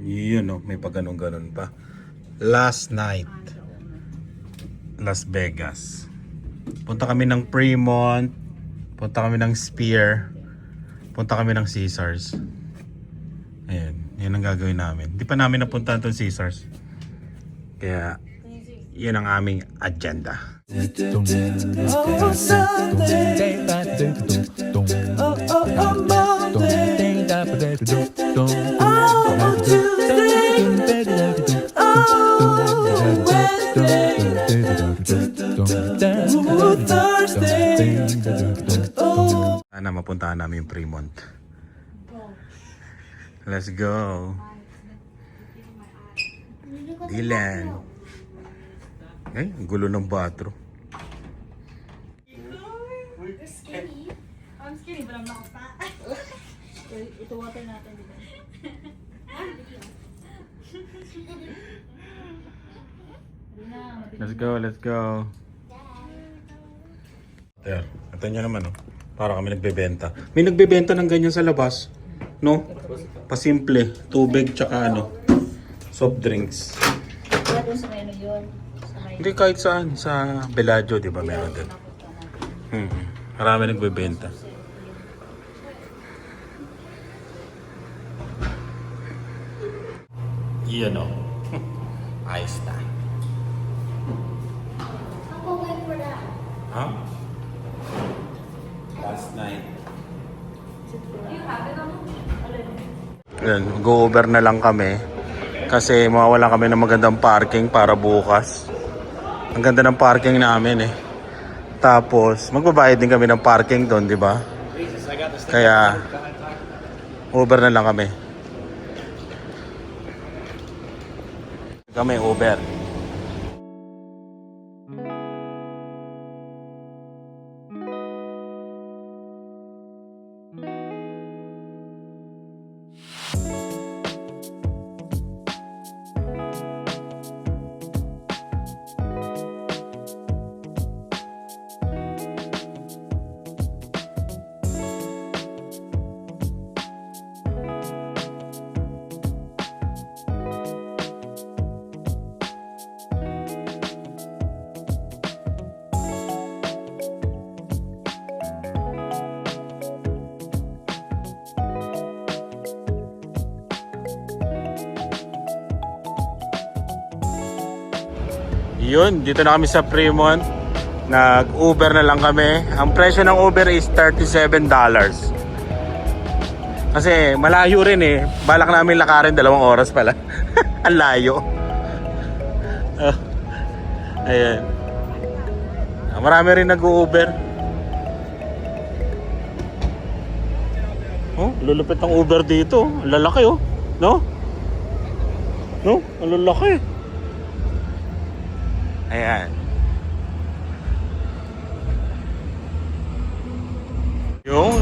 Yun oh, may pag ganun pa. Last night, Las Vegas. Punta kami ng Fremont, punta kami ng Sphere, punta kami ng Caesars. Ayan, yun ang gagawin namin. Hindi pa namin napuntahan itong Caesars. Kaya, yun ang aming agenda. Sana mapuntahan namin yung Fremont. Let's go. Dylan. Ay, ang gulo ng bathroom. You're skinny. I'm skinny, but I'm not fat. Ito water natin, di ba? Let's go, let's go. Ayan, ito nyo naman oh. Para kami nagbebenta. May nagbebenta ng ganyan sa labas. No? Pasimple. Tubig tsaka ano. Soft drinks. Wala doon sa menu yun. Hindi kahit saan. Sa Bellagio, di ba meron din. Marami nagbebenta. Yan o. Ayos na. Huh? Last night. Yan, go-over na lang kami. Kasi mawawalan kami ng magandang parking para bukas. Ang ganda ng parking namin eh. Tapos, magbabayad din kami ng parking doon, di ba? Kaya, Uber na lang kami. Kami, Uber. Yun, dito na kami sa Fremont. Nag-Uber na lang kami. Ang presyo ng Uber is $37. Kasi malayo rin eh. Balak namin lakarin 2 oras pala. Ang layo. Ayan. Marami rin nag-Uber. Oh, lulupit ang Uber dito. Ang lalaki oh. No? No? Ang lalaki. Ayan. Yun.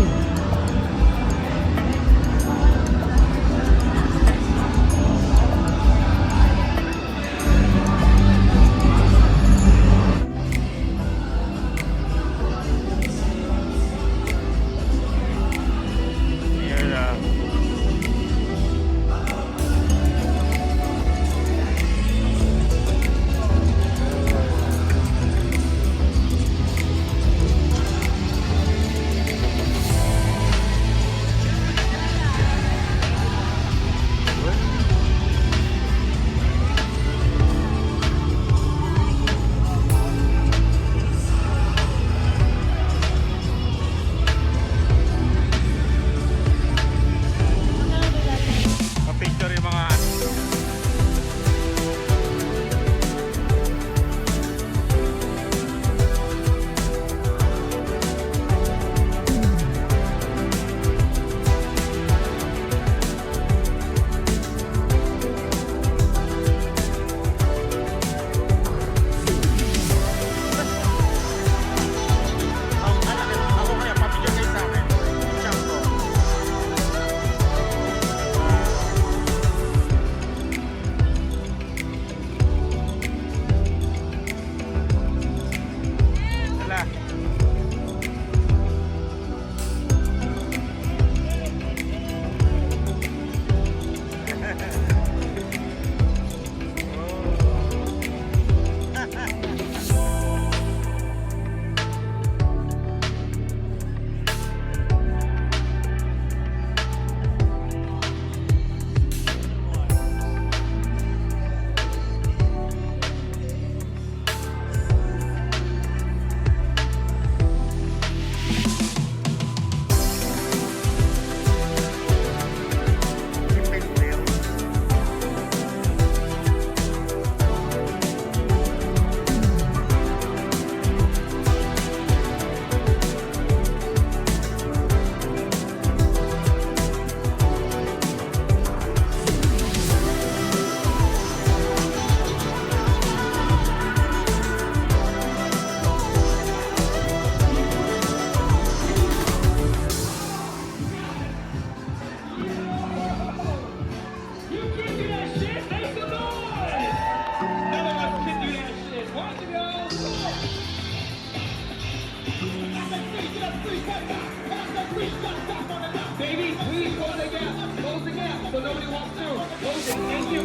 so nobody walks through. Okay, thank you.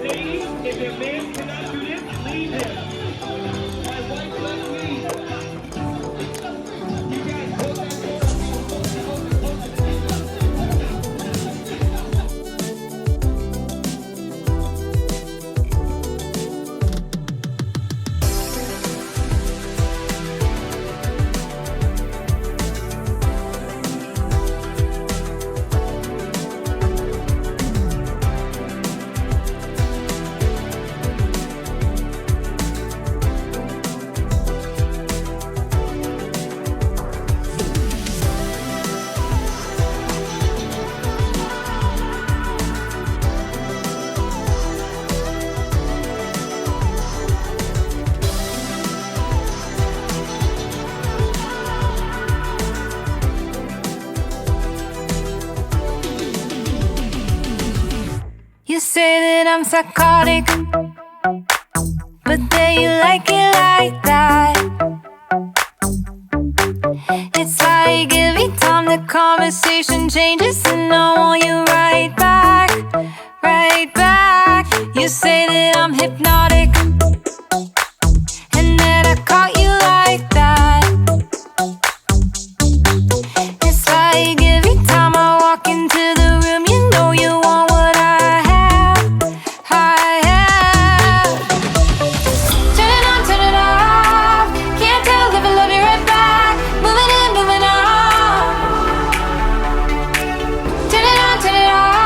Ladies, if your man cannot do this, leave him. My wife left me. You guys hold that You say that I'm psychotic, but then you like it like that. It's like every time the conversation changes, and I want you right back, right back. You say that I'm hypnotic, and that I caught you like that. It's like every time I walk into the room, you know you want what I have. Turn it on, turn it off. Can't tell if I love you right back. Moving in, moving on. Turn it on, turn it off.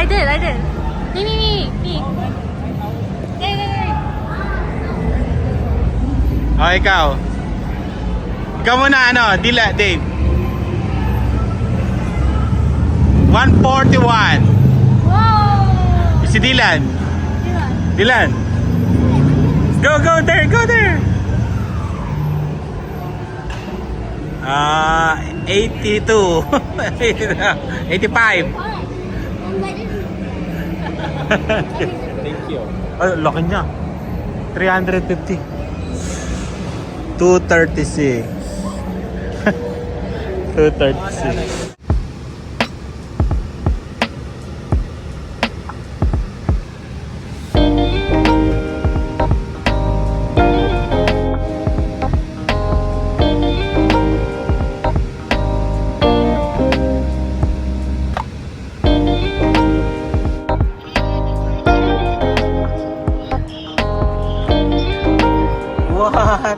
did. Me. Hey. O, ikaw. Ikaw muna, ano, Dave. 141. Wow! Si Dylan. Go there. 82. 85. Thank you. Ay, laki niya. 350. 236. 236. What?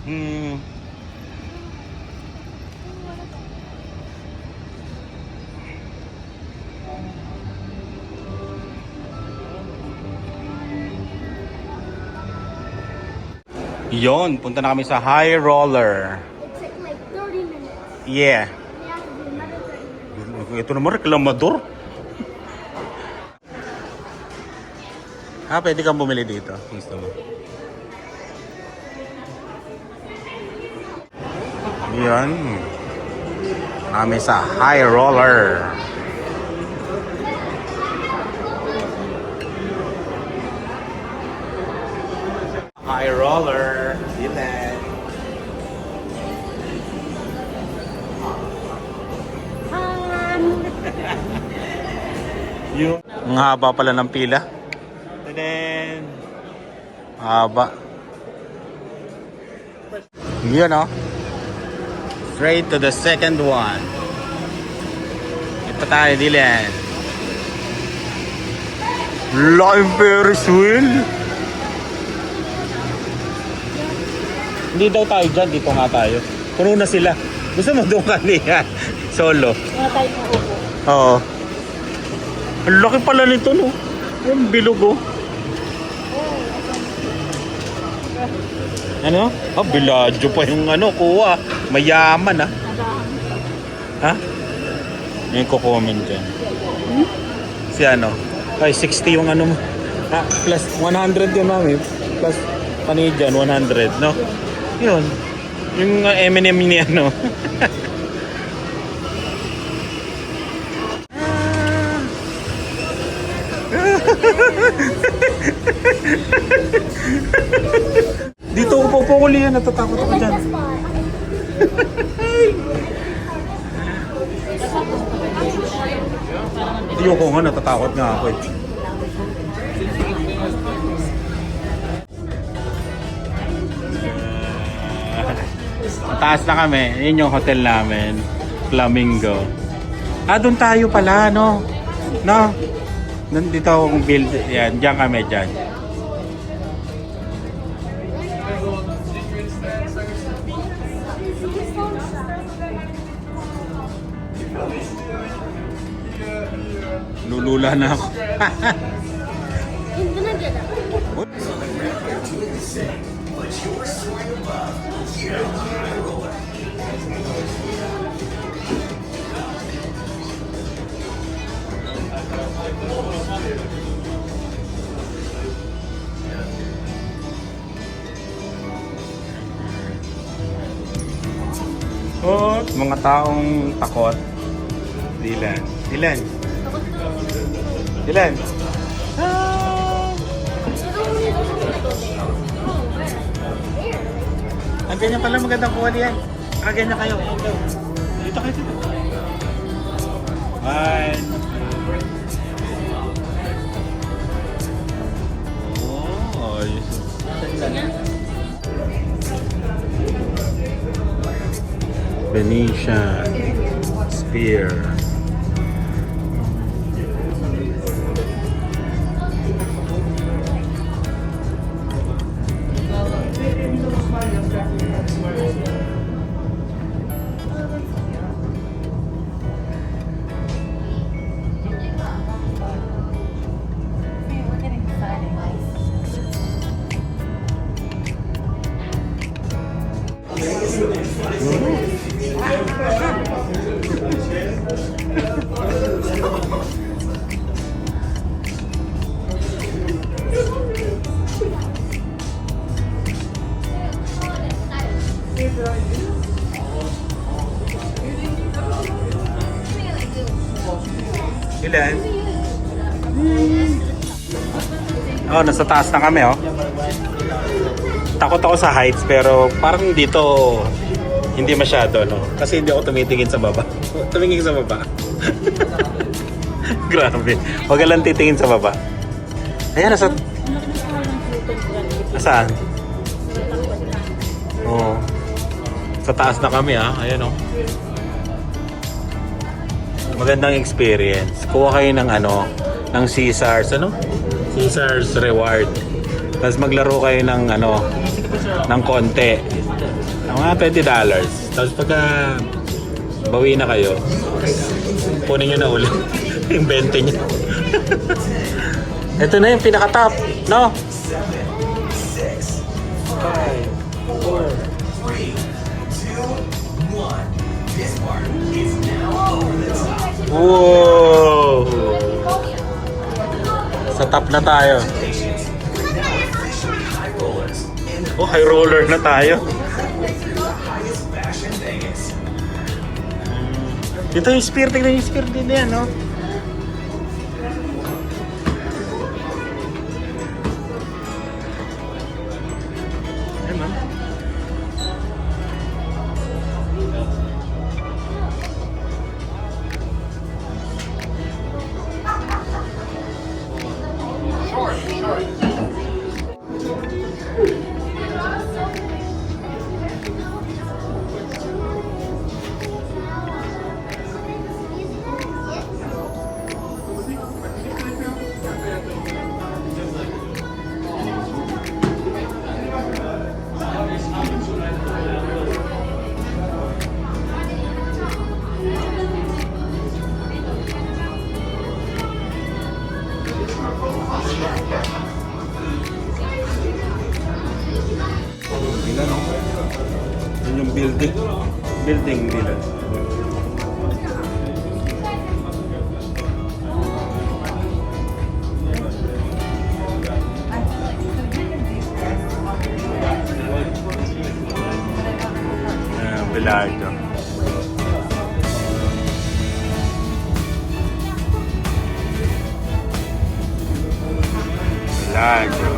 Hmm. Yon, punta na kami sa High Roller. It took like 30 minutes. Yeah. We have to do another 30 minutes. Ito naman, reklamador. Pwede kang bumili dito. Gusto mo. Yan. Kami sa High Roller. High Roller. Dylan. Yung ang haba pala ng pila. Then, haba. Yun, oh. Straight to the second one. Ito tayo, Dylan. Live Ferris wheel. Hindi daw tayo dyan. Dito nga tayo. Puno na sila. Gusto mo doon kanina? Solo. Wala tayo maupo. Oo. Ang laki pala nito, no? Yung bilog, oh. Ano? Biladyo pa yung ano, kuha. Mayaman, ah. Ha? Yung kukumin dyan. Si ano? Ay, 60 yung ano mo. Plus 100 yun, mami. Plus panidyan, 100, no? Yun. Yung M&M ni ano. Dito upo ko liyan, natatakot ako dyan. Ayoko nga, natatakot nga ako eh. Mataas na kami, yun yung hotel namin, Flamingo. Doon tayo pala, no? No? Nandito akong build, yan, dyan kami dyan. Lulula na ako. Hindi na dyan. Oh, mga taong takot. Dylan. Dylan. Dylan. ganyan pala magandang kuha yan. Ganyan kayo. Dito kayo dito. Bye. Oh, ayos. Venetian spear. We're getting excited. Ilan? Oh, nasa taas na kami, oh. Takot ako sa heights pero parang dito hindi masyado, no? Kasi hindi ako tumitingin sa baba. Tumingin sa baba. Grabe. Huwag ka lang titingin sa baba. Ayan, nasa... Nasaan? Oo. Sa taas na kami, ah. Ayan, oh. Magandang experience. Kuha kayo ng ano, ng Caesars, ano? Caesars reward. Tapos maglaro kayo ng ano, ng konti. Ng mga $20. Tapos pagka bawi na kayo, kunin nyo na ulit yung 20 nyo. Ito na yung pinaka-top, no? 5, 4, 3, 2, 1. Wow! Sa top na tayo. Oh, high roller na tayo. Dito yung spear, tignan yung spear din yan, no? Ayan, no? Ilan, no? Yun yung building nila. Bilardo. Bilardo.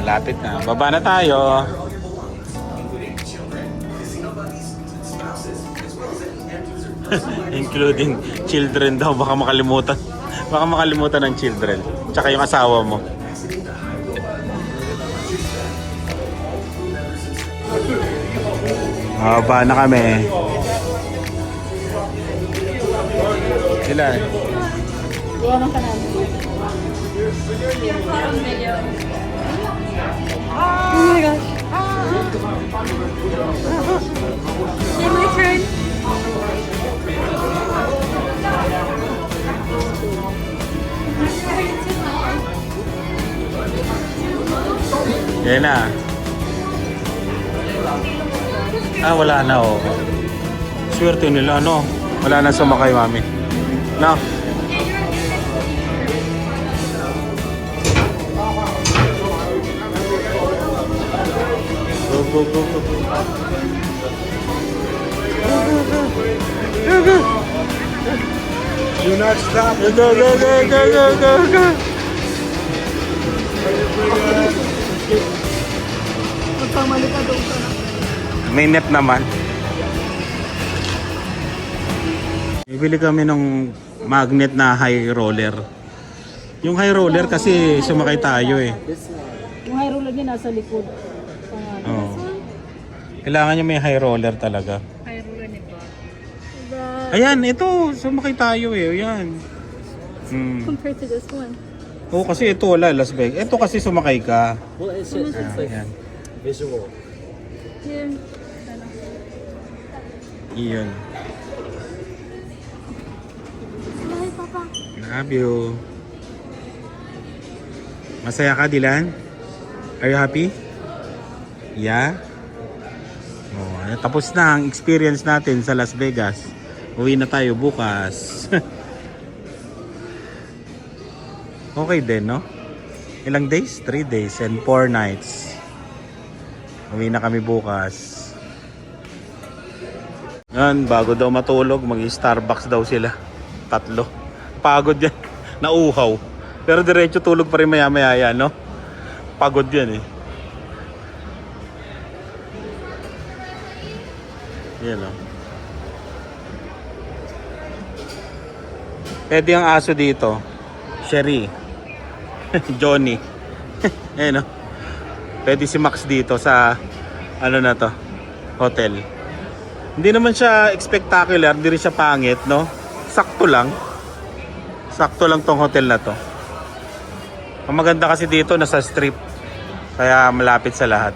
Malapit na. Baba na tayo. Including children daw. Baka makalimutan. Baka makalimutan ng children. Tsaka yung asawa mo. Baba na kami. Ilan? Iwanan ka namin. Oh my gosh. Okay, my turn. Yan na. Wala na, oh. Swerte nila, no? Wala na sumakay, mami. No? Go, go, go, go. Go, go. Do not stop. Go, go, go, go, go, go, go, go. Magpamali ka doon ka na. May net naman. Bibili kami ng magnet na high roller. Yung high roller kasi sumakay tayo eh. Yung high roller niya nasa likod. Oo. Kailangan niya may high roller talaga. High roller ni ba? Ayan, ito. Sumakay tayo eh. Ayan. Compared to this one. Oo, kasi ito wala, Las Vegas. Ito kasi sumakay ka. Well, it's like Ayan. visual. Yeah. Iyon. Bye, Papa. Love you. Masaya ka, Dylan? Are you happy? Yeah? Oh, tapos na ang experience natin sa Las Vegas. Uwi na tayo bukas. Okay din, no? Ilang days? 3 days and 4 nights. Uwi na kami bukas. Yan, bago daw matulog, mag-Starbucks daw sila. 3. Pagod yan. Nauhaw. Pero diretso tulog pa rin maya-maya yan, no? Pagod yan eh. Yan, no? Pwede ang aso dito. Sherry. Johnny. Ayan, no? Pwede si Max dito sa ano na to, hotel. Hindi naman siya spectacular, hindi rin siya pangit, no? Sakto lang. Sakto lang tong hotel na to. Ang maganda kasi dito nasa strip. Kaya malapit sa lahat.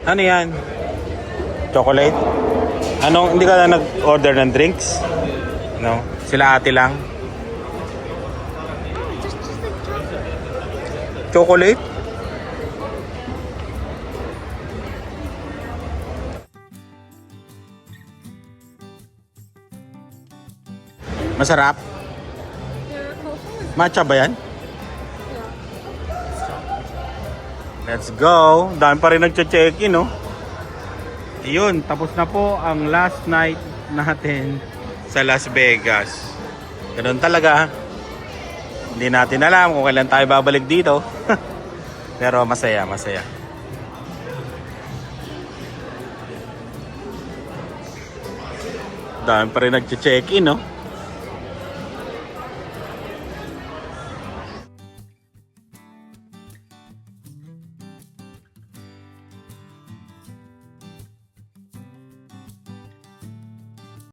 Ano yan? Chocolate? Anong, hindi ka na nag-order ng drinks? No? Sila ate lang? Chocolate? Masarap? Matcha ba yan? Let's go! Dami pa rin nagche-check-in, no? Ayun, tapos na po ang last night natin sa Las Vegas. Ganun talaga. Hindi natin alam kung kailan tayo babalik dito. Pero masaya, masaya. Dami pa rin nagche-check-in, no?